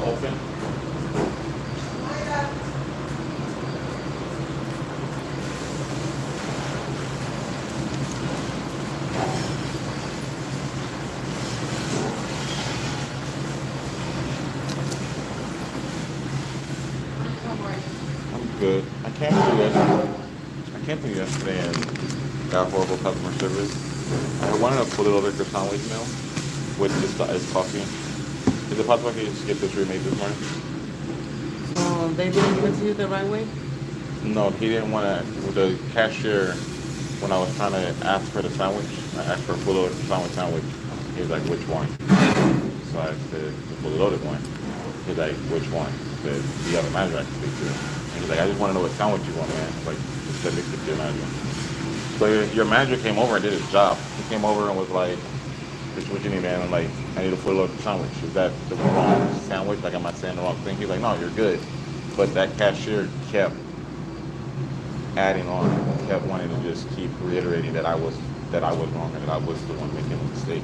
open. I'm good. I came to you yesterday and got horrible customer service. I wanted a fully loaded croissant with meal with just the iced coffee. Is it possible I could just get this remade this morning? So they didn't give it to you the right way? No, he didn't want to. The cashier, when I was trying to ask for the sandwich, I asked for a fully loaded sandwich. He was like, which one? So I said, the fully loaded one. He's like, which one? I said, do you have a manager I can speak to? And he's like, I just want to know what sandwich you want, man. I was like, just let me speak to your manager. So your manager came over and did his job. He came over and was like, what you need, man? I'm like, I need a fully loaded sandwich. Is that the wrong sandwich? Like, am I saying the wrong thing? He's like, no, you're good. But that cashier kept adding on, kept wanting to just keep reiterating that I was wrong and that I was the one making a mistake.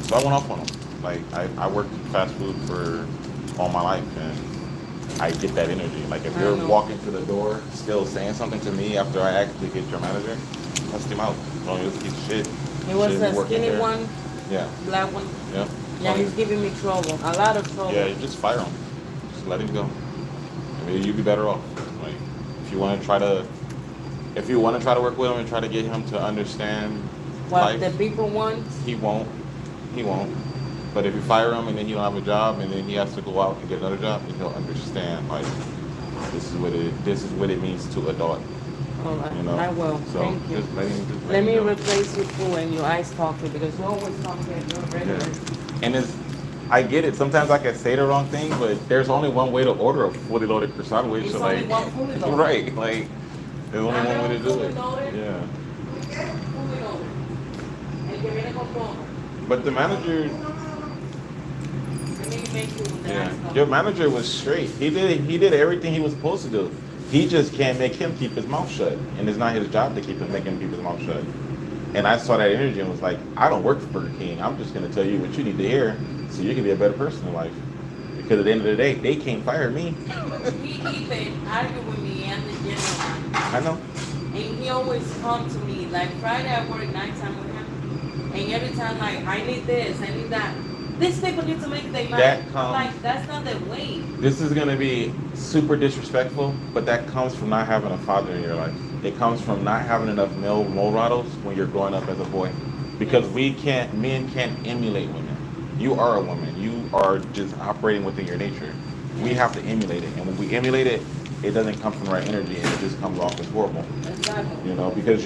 So I went off on him. Like I worked fast food for all my life, and I get that energy. Like if you're walking to the door, still saying something to me after I actually get your manager, bust him out. Don't use a piece of shit. It was a skinny one, yeah, black one. Yeah. Yeah, he's giving me trouble, a lot of trouble. Yeah, you just fire him. Just let him go. I mean, you'd be better off. Like if you want to try to work with him and try to get him to understand What life, the people want. he won't. But if you fire him and then he don't have a job and then he has to go out and get another job, then he'll understand like this is what it means to adult. All right, You know? I will. So Thank you. just Let him me go. replace your food and your iced coffee because you always talk at your regular. Yeah. And I get it. Sometimes I can say the wrong thing, but there's only one way to order a fully loaded croissant. It's So only like, one fully loaded. right? Like, there's only one way to do fully it. loaded. Yeah. Fully loaded. El que viene con todo. But the manager, Let me make you the yeah, iced coffee. your manager was straight. He did everything he was supposed to do. He just can't make him keep his mouth shut, and it's not his job to make him keep his mouth shut. And I saw that energy and was like, I don't work for Burger King. I'm just gonna tell you what you need to hear, so you can be a better person in life. Because at the end of the day, they can't fire me. He even argued with me and the general manager. I know. And he always come to me, like Friday I work nighttime with him. And every time like, I need this, I need that. These people need to make their mind. Like, that's not the way. This is gonna be super disrespectful, but that comes from not having a father in your life. It comes from not having enough male role models when you're growing up as a boy. Because men can't emulate women. You are a woman. You are just operating within your nature. We have to emulate it. And when we emulate it, it doesn't come from the right energy and it just comes off as horrible. Exactly. You know, because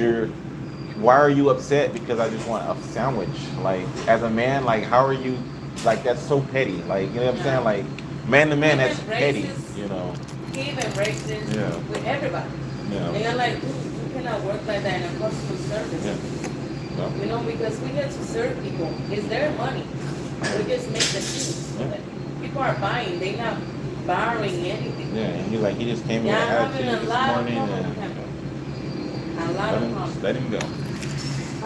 why are you upset because I just want a sandwich? Like, as a man, like, how are you, like, that's so petty. Like, you know what I'm saying? Like, man to man, that's petty, you know. He even racist with everybody. Yeah. And I'm like, you cannot work like that in a customer service. Yeah. Well, You know, because we get to serve people. It's their money. We just make the food. So that people are buying. They're not borrowing anything. yeah, and he just came in Yeah, with I'm having attitude a this lot of morning problems with and him. A lot of problems. let him go.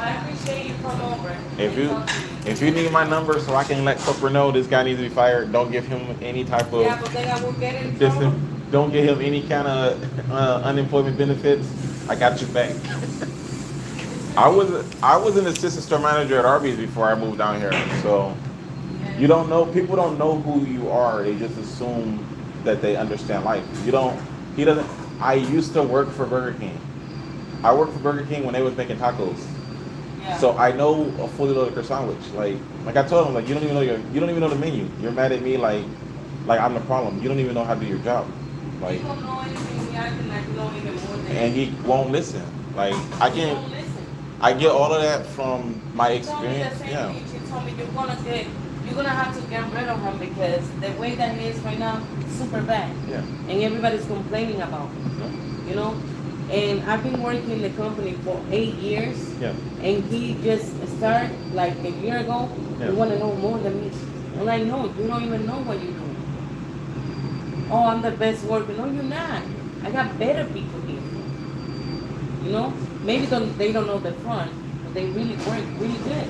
I appreciate you come over. If and talk to me. you need my number so I can let Cooper know this guy needs to be fired, don't give him any type of Yeah, but then I will get in trouble. don't give him any kind of unemployment benefits. I got your back. I was an assistant store manager at Arby's before I moved down here. So people don't know who you are. They just assume that they understand life. I used to work for Burger King. I worked for Burger King when they was making tacos. Yeah. So I know a fully loaded croissant sandwich. Like I told him, like you don't even know the menu. You're mad at me like I'm the problem. You don't even know how to do your job. Like, you don't know anything. He acting like you don't even more than and he won't listen. Like He won't listen. I get all of that from my You told me the experience. same Yeah. thing. You told me you're gonna have to get rid of him because the way that he is right now, super bad. Yeah. And everybody's complaining about him. Yeah. You know? And I've been working in the company for 8 years. Yeah. And he just started like a year ago. Yeah. You want to know more than me. I'm like, no, you don't even know what you're doing. Oh, I'm the best worker. No, you're not. I got better people here. You know? Maybe they don't know the front, but they really work really good.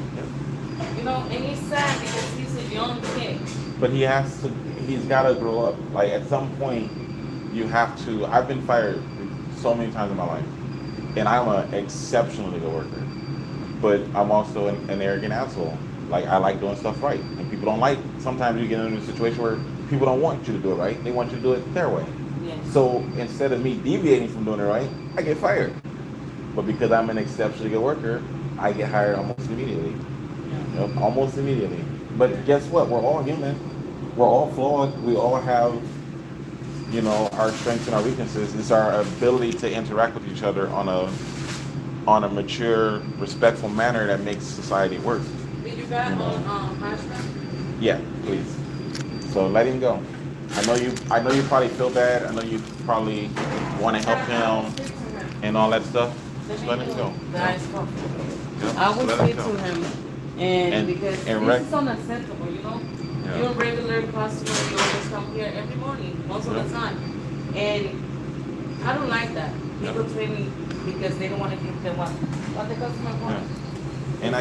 You know, and he's sad because he's a young kid. But he has he's got to grow up. Like at some point, you have to. I've been fired so many times in my life, and I'm an exceptionally good worker. But I'm also an arrogant asshole. Like I like doing stuff right, and people don't like. Sometimes you get into a situation where people don't want you to do it right. They want you to do it their way. Yes. So instead of me deviating from doing it right, I get fired. But because I'm an exceptionally good worker, I get hired almost immediately. Yep, almost immediately. But guess what? We're all human. We're all flawed. We all have, our strengths and our weaknesses. It's our ability to interact with each other on a mature, respectful manner that makes society work. Did you got on hashtag? Yeah, please. So let him go. I know you probably feel bad. I know you probably want to help him and all that stuff. Just let him go. Guys, Yep, I will let say him go. to him, and because and this is unacceptable, Yeah. You're a regular customer, you always come here every morning, most of the time. And I don't like that. People treat me because they don't want to give them what the customer wants. Yeah. And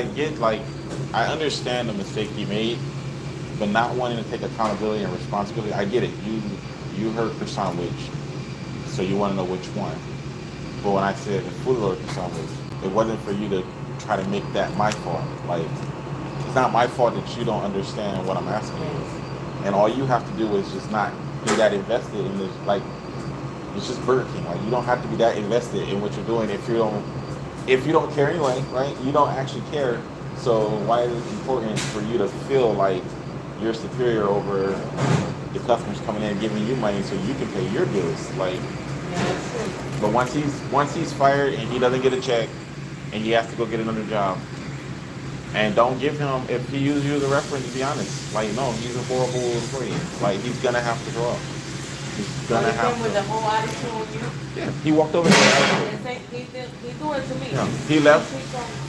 I understand the mistake he made, but not wanting to take accountability and responsibility. I get it. You heard croissant sandwich, so you want to know which one. But when I said the fully loaded croissant sandwich, it wasn't for you to try to make that my fault. Like, it's not my fault that you don't understand what I'm asking you. And all you have to do is just not be that invested in this. Like, it's just Burger King. Like, you don't have to be that invested in what you're doing if you don't care anyway, right? You don't actually care. So why is it important for you to feel like you're superior over the customers coming in and giving you money so you can pay your bills? Like, but once he's fired and he doesn't get a check and he has to go get another job, and don't give him, if he uses you as a reference, be honest. Like, no, he's a horrible employee. Like, he's gonna have to grow up. He's gonna have to. With the whole attitude on you. Yeah, he walked over here. And say, he do it to me. Yeah.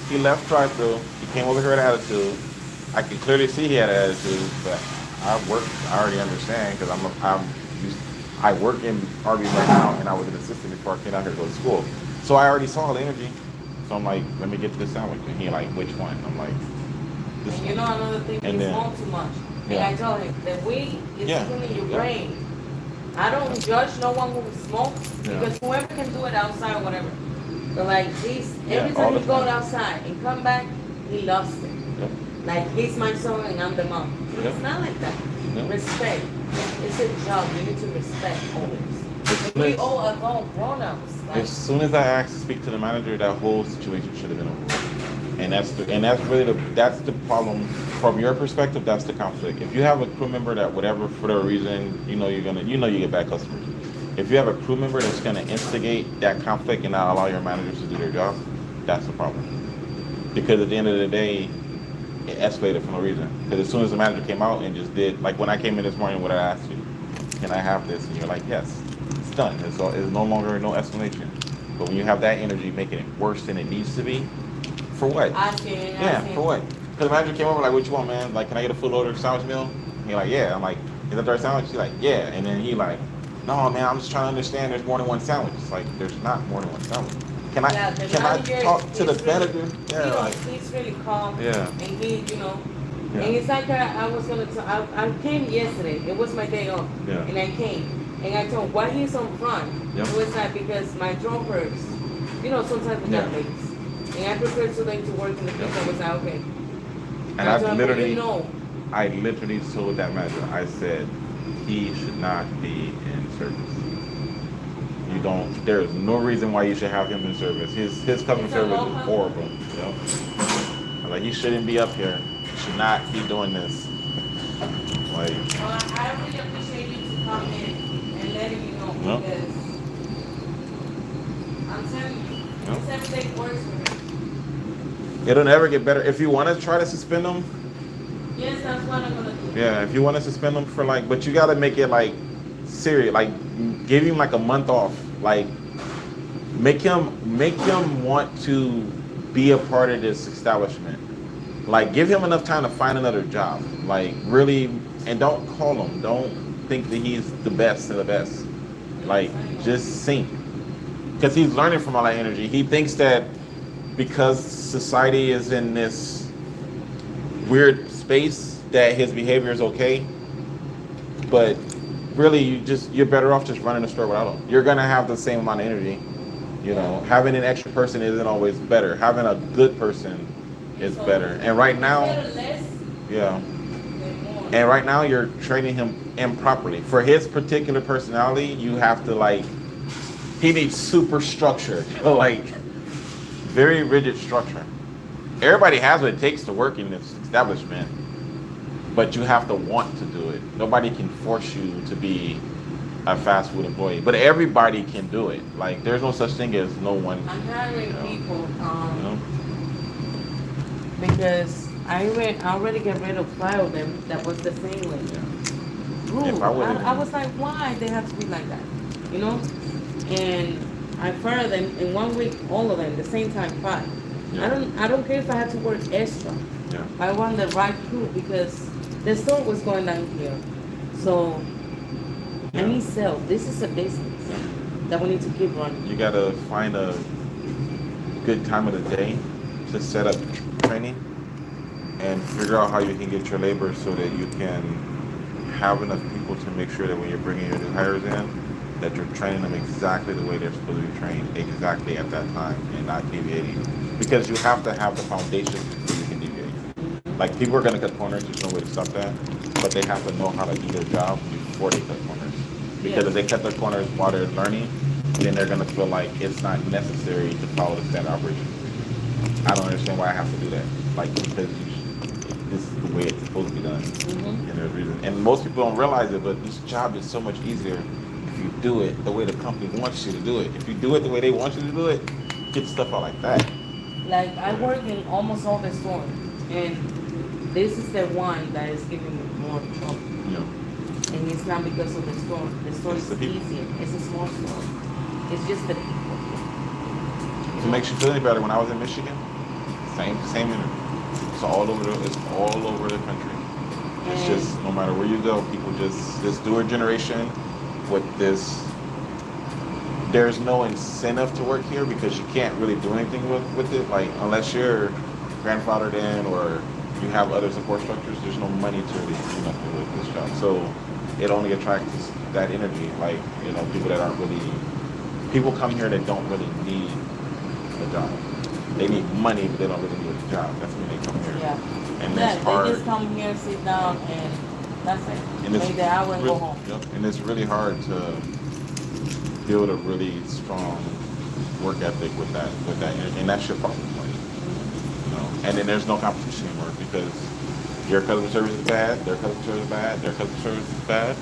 He left drive-through. He came over here with attitude. I could clearly see he had an attitude, but I already understand because I work in Arby's right now, and I was an assistant before I came out here to go to school. So I already saw the energy. So I'm like, let me get to this sandwich. And he like, which one? I'm like, this one. Another thing, And you then- smoke too much. Yeah. And I told him, the weed is Yeah. killing your Yeah. brain. I don't judge no one who smokes Yeah. because whoever can do it outside or whatever. But like this, Yeah, every all time the he goes time. outside and come back, he lost it. Yep. Like he's my son and I'm the mom. Yep. It's not like that. Yep. Respect. It's a job. You need to respect always. As We soon all adult grown-ups. Like, as soon as I asked to speak to the manager, that whole situation should have been over. And that's the problem from your perspective. That's the conflict. If you have a crew member that whatever for whatever reason, you get bad customers. If you have a crew member that's gonna instigate that conflict and not allow your managers to do their job, that's the problem. Because at the end of the day, it escalated for no reason. Because as soon as the manager came out and just did, like when I came in this morning, what I asked you, can I have this? And you're like, yes. It's done. It's no longer no explanation. But when you have that energy making it worse than it needs to be, for what? asking. For what? Because the manager came over like, what you want, man? Like, can I get a full order sandwich meal? And you're like, yeah. I'm like, is that the right sandwich? He's like, yeah. And then he like, no, man, I'm just trying to understand there's more than one sandwich. It's like, there's not more than one sandwich. Can I talk to the manager? Yeah, like, He's really calm. Yeah. And he, Yeah. and it's like I was gonna tell. I came yesterday. It was my day off. Yeah. And I came. And I told him, why he's on front? Yep. It was like, because my drone hurts. Sometimes with Yeah. that legs. And I prefer today to work in the field. I was like, okay. and I I told him, literally told that manager, I said, he should not be in service. There's no reason why you should have him in service. His customer It's a service local- is horrible. Like, he shouldn't be up here. He should not be doing this. Like, Well, I really appreciate you to come in and letting me know No. because I'm telling you, No. it's everything works for me. it'll never get better. If you want to try to suspend him, Yes, that's what I'm gonna do. yeah, if you want to suspend him for like, but you got to make it like serious. Like, give him like a month off. Like, make him want to be a part of this establishment. Like, give him enough time to find another job. Like, really, and don't call him. Don't think that he's the best of the best. Like, just sink. Because he's learning from all that energy. He thinks that because society is in this weird space that his behavior is okay. but really you're better off just running the store without them. You're gonna have the same amount of energy. You know, having an extra person isn't always better. Having a good person is better. And right now, yeah. And right now you're training him improperly. For his particular personality, you have to like, he needs super structure, like very rigid structure. Everybody has what it takes to work in this establishment, but you have to want to do it. Nobody can force you to be a fast food employee, but everybody can do it. Like there's no such thing as no one. I'm hiring people You know? because I already get rid of 5 of them that was the same way. Yeah. Ooh, If I would've- I was like, why they have to be like that, you know? And I fired them in 1 week, all of them, the same time, 5. Yeah. I don't care if I had to work extra. Yeah. I want the right crew because the store was going down here. So I Yeah. need sales. This is a business that we need to keep running. You gotta find a good time of the day to set up training and figure out how you can get your labor so that you can have enough people to make sure that when you're bringing your new hires in, that you're training them exactly the way they're supposed to be trained, exactly at that time, and not deviating. Because you have to have the foundation before you can deviate. Like people are gonna cut corners, there's no way to stop that, but they have to know how to do their job before they cut corners. Because if they cut their corners while they're learning, then they're gonna feel like it's not necessary to follow the standard operation. I don't understand why I have to do that. Like because this is the way it's supposed to be done, and there's reason. And most people don't realize it, but this job is so much easier if you do it the way the company wants you to do it. If you do it the way they want you to do it, get stuff out like that. Like I work in almost all the stores, and this is the one that is giving me more trouble. You know, And it's not because of the store. The store It's is the people. easier. It's a small store. It's just the people. if it makes you feel any better, when I was in Michigan, same interview. It's all over the country. It's And- just no matter where you go, people this newer generation with this. There's no incentive to work here because you can't really do anything with it. Like unless you're grandfathered in or you have other support structures, there's no money to really do nothing with this job. So it only attracts that energy. Like people that aren't really people come here that don't really need a job. They need money, but they don't really need a job. That's when they come here. Yeah. And Yeah, it's hard. they just come here, sit down, and that's it. And it's Make the hour and go home. Yep. And it's really hard to build a really strong work ethic with that, and that's your problem point. And then there's no competition anymore because your customer service is bad, their customer service is bad, their customer service is bad.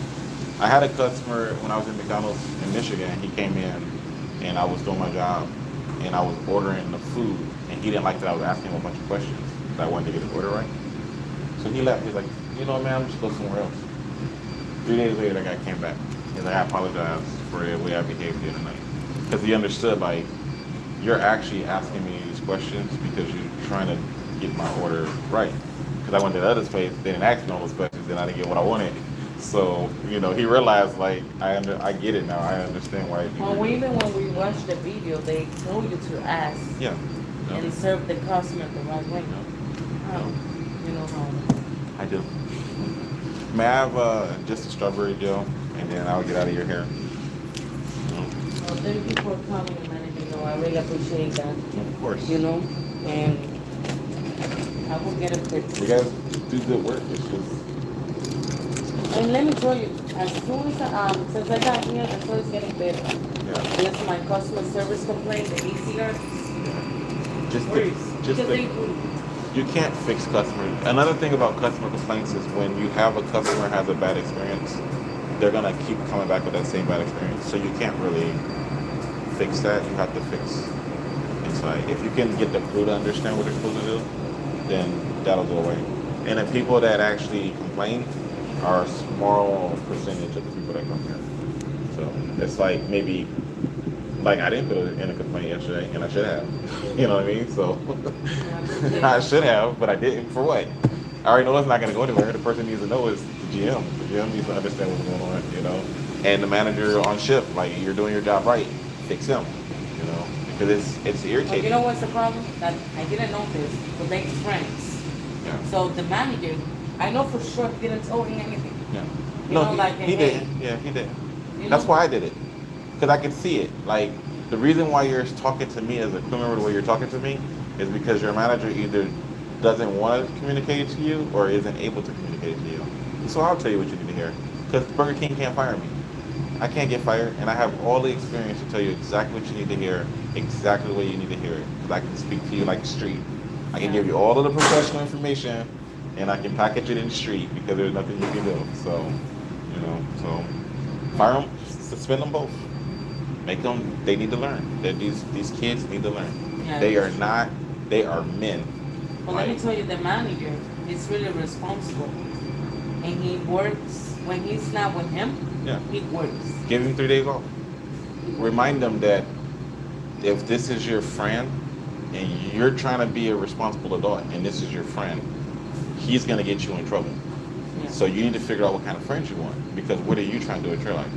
I had a customer when I was in McDonald's in Michigan. He came in, and I was doing my job, and I was ordering the food, and he didn't like that I was asking him a bunch of questions that I wanted to get his order right. So he left. He's like, man, I'm just go somewhere else. 3 days later, that guy came back. He's like, I apologize for the way I behaved the other night. Because he understood, like, you're actually asking me these questions because you're trying to get my order right. Because I went to the other place, they didn't ask me all those questions, then I didn't get what I wanted. So, he realized, like, I get it now. I understand why. Well, even when we watched the video, they told you to ask Yeah. and serve the customer the right way. No. You know how. I do. May I have just a strawberry Joe, and then I'll get out of your hair. Well, thank you for coming and letting me know. I really appreciate that. Of course. And I will get it fixed. You guys do good work. It's just. And let me tell you, as soon as since I got here, the store is getting better. Yeah. Unless my customer service complaint, the easier. You can't fix customers. Another thing about customer complaints is when you have a customer has a bad experience, they're gonna keep coming back with that same bad experience. So you can't really fix that. You have to fix inside. If you can get the crew to understand what they're supposed to do, then that'll go away. And the people that actually complain are a small percentage of the people that come here. So it's like maybe, like I didn't put in a complaint yesterday, and I should have. You know what I mean? So I should have, but I didn't. For what? I already know it's not going to go anywhere. The person needs to know is the GM. The GM needs to understand what's going on, And the manager on shift, like you're doing your job right, fix him, because it's irritating. You know what's the problem? That I didn't know this, but they friends. Yeah. So the manager, I know for sure he didn't tell me anything. Yeah. You No, know, like, he hey, didn't. Yeah, he didn't. you That's know? why I did it. Because I could see it. Like, the reason why you're talking to me as a crew member the way you're talking to me is because your manager either doesn't want to communicate it to you or isn't able to communicate it to you. So I'll tell you what you need to hear. Because Burger King can't fire me. I can't get fired, and I have all the experience to tell you exactly what you need to hear, exactly the way you need to hear it. Because I can speak to you like the street. I can give you all of the professional information, and I can package it in the street because there's nothing you can do. So fire them, suspend them both. Make them. They need to learn. That these kids need to learn. Yeah, They are that's true. not. They are men. Well, let me Like, tell you, the manager is really responsible, and he works when he's not with him. yeah. He works. Give him 3 days off. Remind them that if this is your friend and you're trying to be a responsible adult and this is your friend, he's going to get you in trouble. Yeah. So you need to figure out what kind of friends you want, because what are you trying to do with your life?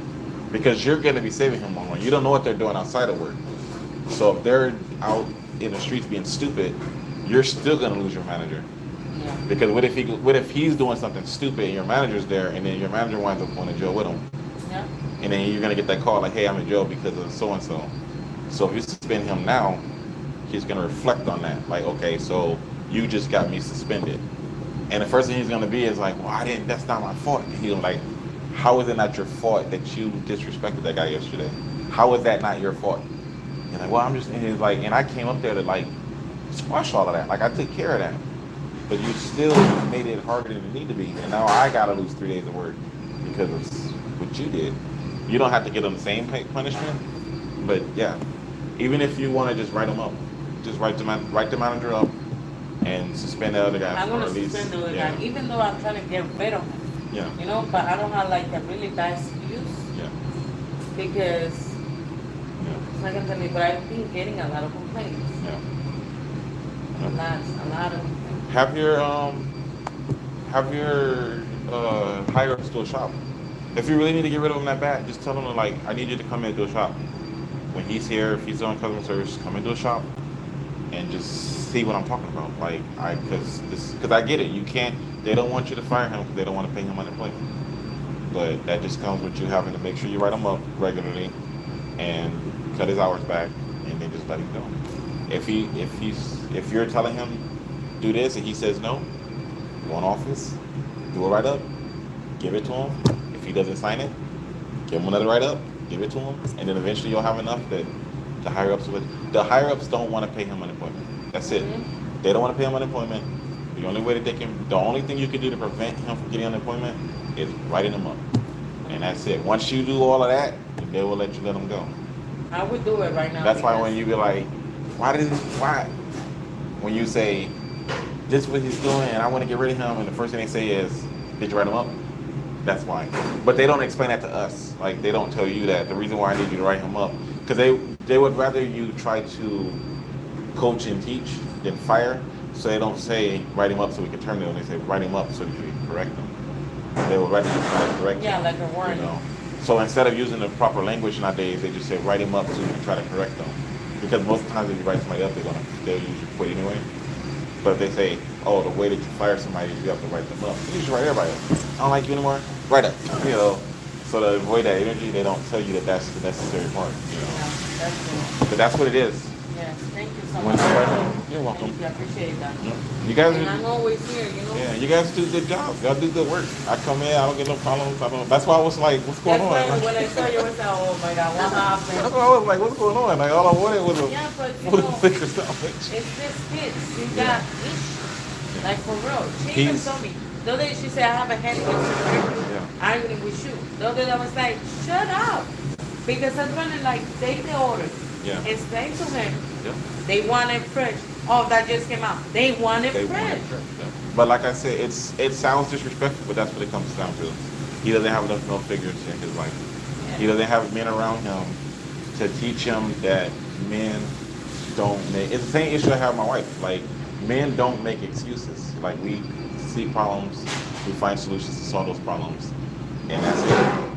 Because you're going to be saving him long run. You don't know what they're doing outside of work. So if they're out in the streets being stupid, you're still going to lose your manager. Yeah. Because what if he's doing something stupid and your manager's there, and then your manager winds up going to jail with him, Yeah. and then you're going to get that call like, hey, I'm in jail because of so and so. So if you suspend him now, he's going to reflect on that. Like, okay, so you just got me suspended. And the first thing he's going to be is like, well, that's not my fault. And he's like, how is it not your fault that you disrespected that guy yesterday? How is that not your fault? You're like, well, and he's like, and I came up there to like squash all of that. Like, I took care of that. But you still made it harder than it need to be. And now I got to lose 3 days of work because of what you did. You don't have to give them the same punishment. But yeah, even if you want to just write them up, just write the manager up and suspend the other guy I'm for gonna at least. suspend the other Yeah, guy, even though I'm trying to get rid of him. yeah, You know, but I don't have like a really bad excuse yeah, because yeah, it's not gonna tell me, but I've been getting a lot of complaints. yeah. A lot of complaints. Have your higher ups do a shop. If you really need to get rid of him that bad, just tell him like, I need you to come in and do a shop. When he's here, if he's on customer service, come and do a shop and just see what I'm talking about. Like, because I get it. You can't. They don't want you to fire him because they don't want to pay him unemployment. But that just comes with you having to make sure you write him up regularly and cut his hours back, and then just let him go. If you're telling him do this and he says no, go in office, do a write up, give it to him. If he doesn't sign it, give him another write up, give it to him, and then eventually you'll have enough that the higher ups don't want to pay him unemployment. That's it. Mhm. They don't want to pay him unemployment. The only thing you can do to prevent him from getting unemployment is writing him up, and that's it. Once you do all of that, they will let him go. I would do it right now. That's why because- when you be like, why? When you say, this is what he's doing and I want to get rid of him, and the first thing they say is, did you write him up? That's why. But they don't explain that to us. Like, they don't tell you that the reason why I need you to write him up, because they would rather you try to coach and teach than fire. So they don't say write him up so we can terminate him. They say write him up so we can correct him. They would rather you try to correct him. Yeah, like a warning. You know? So instead of using the proper language nowadays, they just say write him up so we can try to correct them. Because most of the times if you write somebody up, they'll usually quit anyway. But if they say, oh, the way that you fire somebody is you have to write them up, you should write everybody up. I don't like you anymore. Write up. You know. So to avoid that energy, they don't tell you that that's the necessary part. You know. Yeah, that's good. But that's what it is. Yes, thank you so When much. you write them, you're welcome. Thank you, I appreciate that. You guys And are. I'm always here, you know. Yeah, you guys do a good job. Y'all do good work. I come in, I don't get no problems. That's why I was like, what's going That's on? why when I saw you, I was like, oh my God, what That's happened? why I was like, what's going on? Like, all I wanted was a, Yeah, but you was a know, liquor sandwich. it's this kids. You Yeah. got issues. Like for real. She even He's- told me. The other day she said, I have a headache. Yeah. Arguing with you. The other day I was like, shut up. Because I'm trying to like take the order. Yeah. Explain to him. Yeah. They want it fresh. Oh, that just came out. They want it They fresh. want it fresh, yeah. But like I said, it sounds disrespectful, but that's what it comes down to. He doesn't have enough male figures in his life. He doesn't have men around him to teach him that men don't make. It's the same issue I have with my wife. Like, men don't make excuses. Like, we see problems, we find solutions to solve those problems, and that's it.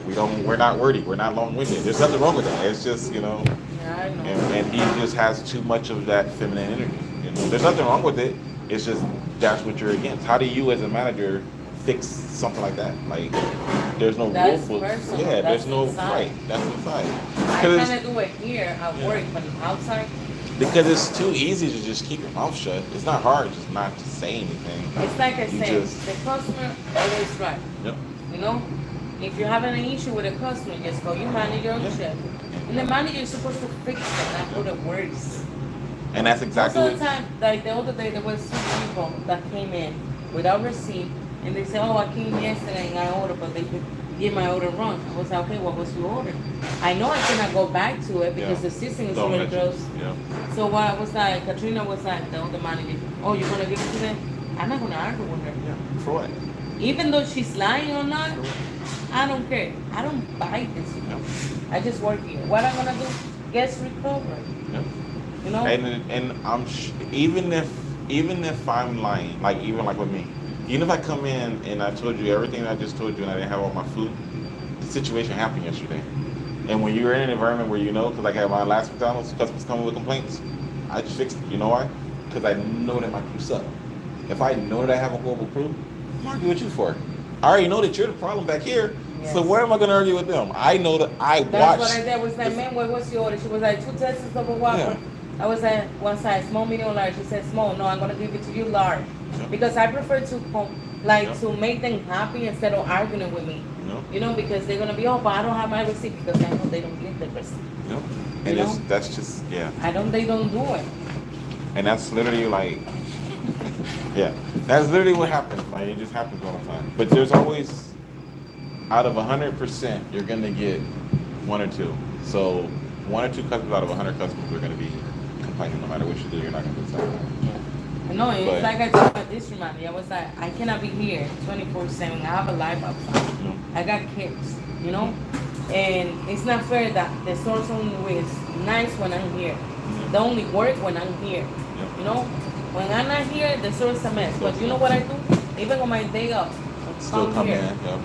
We're not wordy. We're not long-winded. There's nothing wrong with that. It's just, you know. Yeah, I know. And he just has too much of that feminine energy. You know, there's nothing wrong with it. It's just that's what you're against. How do you, as a manager, fix something like that. Like, there's no That's rule book. personal. Yeah, That's there's no inside. right. That's inside. I Because kind of do it here at Yeah. work, but outside, because it's too easy to just keep your mouth shut. It's not hard just not to say anything. it's like I You said, just- the customer always right. Yep. You know, if you're having an issue with a customer, just go your manager or Yeah. chef. And the manager is supposed to fix it, not put it worse. And that's exactly Most of the what. time, like the other day, there was two people that came in without receipt, and they said, "Oh, I came yesterday and I ordered, but they could give my order wrong." I was like, "Okay, what was your order?" I know I cannot go back to it because Yeah. the system is Don't already mention- closed. Yeah. So what I was like, Katrina was like, the other manager, "Oh, you're gonna give it to them?" I'm not gonna argue with her. Yeah. For what? Even though she's lying or not, I don't care. I don't buy this. Yep. I just work here. What I'm gonna do? Guest recovery. Yep. You know? And even if I'm lying, like even like with me, even if I come in and I told you everything that I just told you and I didn't have all my food, the situation happened yesterday. And when you're in an environment where you know, because like I had my last McDonald's, customers coming with complaints, I just fixed it. You know why? Because I know that my crew suck. If I know that I have a horrible crew, I'm arguing with you for it. I already know that you're the problem back here. So Yes. where am I going to argue with them? I know that I That's watched. what I did. Was like, man, what was your order? She was like, 2 testers of a Whopper. I was like, one size, small, medium, large. She said small. No, I'm gonna give it to you large, Yeah. because I prefer to Yeah. to make them happy instead of arguing with me. No. You know, because they're gonna be, oh, but I don't have my receipt, because I know they don't get the receipt. Yep. You And know? that's just, yeah. They don't do it. And that's literally like, yeah, that's literally what happens. Like, it just happens all the time. But there's always, out of 100%, you're gonna get 1 or 2. So 1 or 2 customers out of 100 customers are gonna be complaining no matter what you do. You're not gonna do something. No, it's But- like I told my district manager, I was like, I cannot be here 24/7. I have a life outside. No. I got kids, you know? And it's not fair that the source only is nice when I'm here. Mhm. They only work when I'm here. Yep. You know? When I'm not here, the source is a mess. But you know what I do? Even on my day off, Still come here. in. Yep.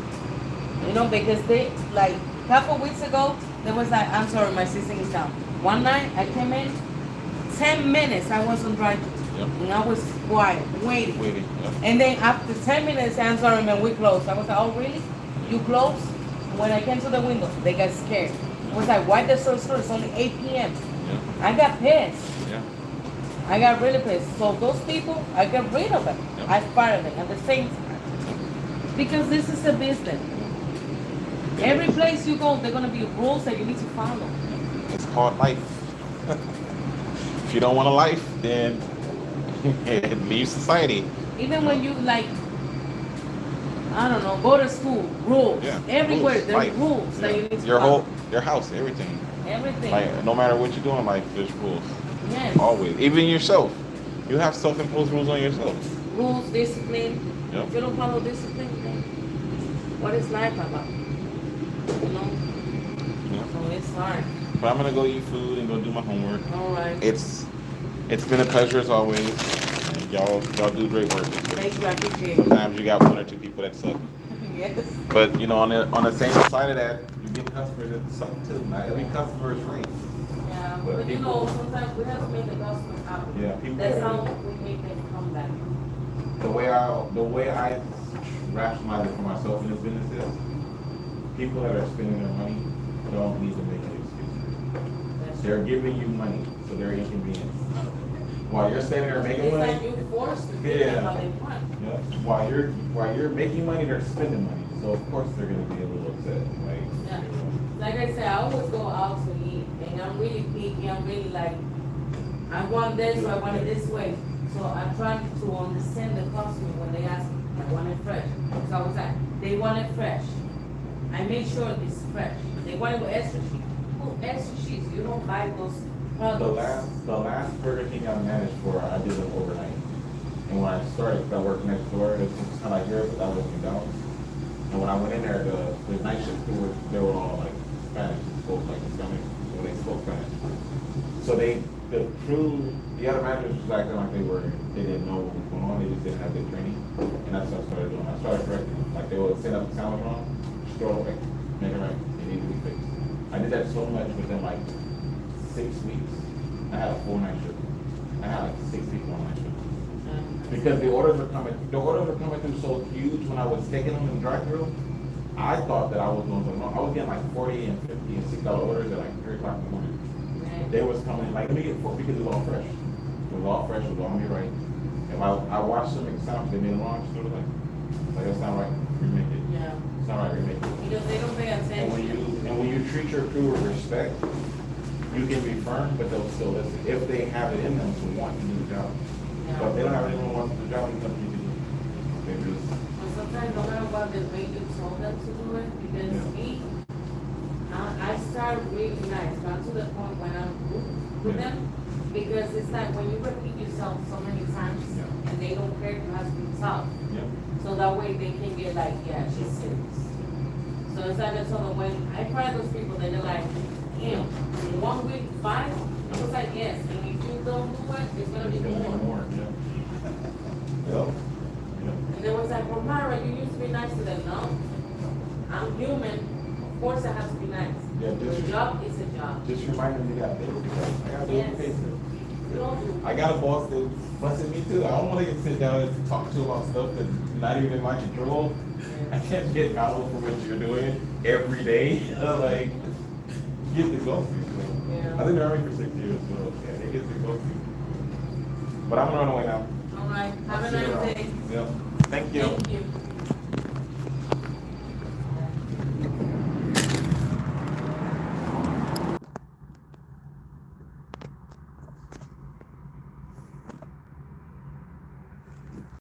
You know, because they, like, a couple weeks ago, there was like, I'm sorry, my system is down. One night, I came in, 10 minutes, I was on drive-thru. Yep. And I was quiet, waiting. Waiting. Yep. And then after 10 minutes, I'm sorry, man, we closed. I was like, oh, really? You closed? When I came to the window, they got scared. I was like, why the store closed? It's only 8 p.m. Yeah. I got pissed. Yeah. I got really pissed. So those people, I got rid of them. Yep. I fired them at the same time. Because this is a business. Every place you go, there are going to be rules that you need to follow. It's called life. If you don't want a life, then leave society. Even when you, like, I don't know, go to school, rules. Yeah. Everywhere, Rules, there's life. rules that Yeah. you need to Your follow. your house, everything. Everything. Like, no matter what you do in life, there's rules. Yes. Always. Even yourself. You have self-imposed rules on yourself. Rules, discipline. Yep. If you don't follow discipline, then what is life about? You know? Yeah. So it's hard. But I'm gonna go eat food and go do my homework. All right. It's been a pleasure as always. And y'all do great work. Thank you, I appreciate it. Sometimes you got 1 or 2 people that suck. Yes. But you know, on the same side of that, you get customers that suck too. Not every customer is free. Yeah, But but you people- know, sometimes we have to make the customers happy. Yeah, people That's are- how we make them come back. The way I rationalize it for myself in this business is, people that are spending their money don't need to make an excuse. That's They're giving you money, so they're inconvenienced. While you're standing there making It's money, like you forced to give Yeah. them how they want. yeah, while you're making money, they're spending money. So of course they're gonna be a little upset. Like, Yeah. Like I said, I always go out to eat, and I'm really picky. I'm really like, I want this, so I want it this way. So I try to understand the customer when they ask me, I want it fresh. So I was like, they want it fresh. I make sure it's fresh. They want it with extra cheese. Put extra cheese. You don't buy those products. the last Burger King I managed for, I did it overnight. And when I started, 'cause I worked next door, it was kind of like yours, but I was McDonald's. And when I went in there, the night shift crew, they were all like Spanish, spoke like Spanish, when they spoke Spanish. So the crew, the other managers was acting like they didn't know what was going on, they just didn't have good training. And that's what I started doing. I started correcting them. Like they would set up a sandwich wrong, just throw it away, make it right, it needed to be fixed. I did that so much within like 6 weeks. I had a full night shift. I had like 6 people on night shift. Because the orders were coming through so huge when I was taking them in the drive-through. I thought that I was doing something wrong. I was getting like 40 and 50 and $6 orders at like 3 o'clock in the morning. They was coming like, let me get 4 because it was all fresh. It was all fresh, it was all me right. And I watched them make sounds, they made it wrong, so it was like, that sound right, remake it. Yeah. Sound right, remake it. Because they don't pay attention. And when you treat your crew with respect, you can be firm, but they'll still listen. If they have it in them to want to do the job. But if they don't have it in them to want to do the job, it's nothing you can do. They just. But sometimes no matter what, the way you told them to do it, because me, I start really nice, not to the point when I'm rude with them, because it's like when you repeat yourself so many times and they don't care, you have to be tough. Yeah. So that way they can get like, yeah, she's serious. So it's like I told them, when I try those people, they're like, damn, in 1 week, 5? I was like, yes, and if you don't do it, it's gonna be more. Yeah. Yeah. And they was like, well, Myra, you used to be nice to them. No, I'm human. Of course I have to be nice. Yeah, The job is a job. Just remind them you got bills. I got bills to pay too. You don't do. I got a boss that's fussing me too. I don't want to sit down and talk to him about stuff that's not even in my control. I can't get accountable for what you're doing every day. Like, get the go to. Yeah. I've been in the Army for 6 years, so yeah, they get the go to. But I'm gonna run away now. All right. Have a I'll see you nice around. day. Yeah. Thank you. Thank you.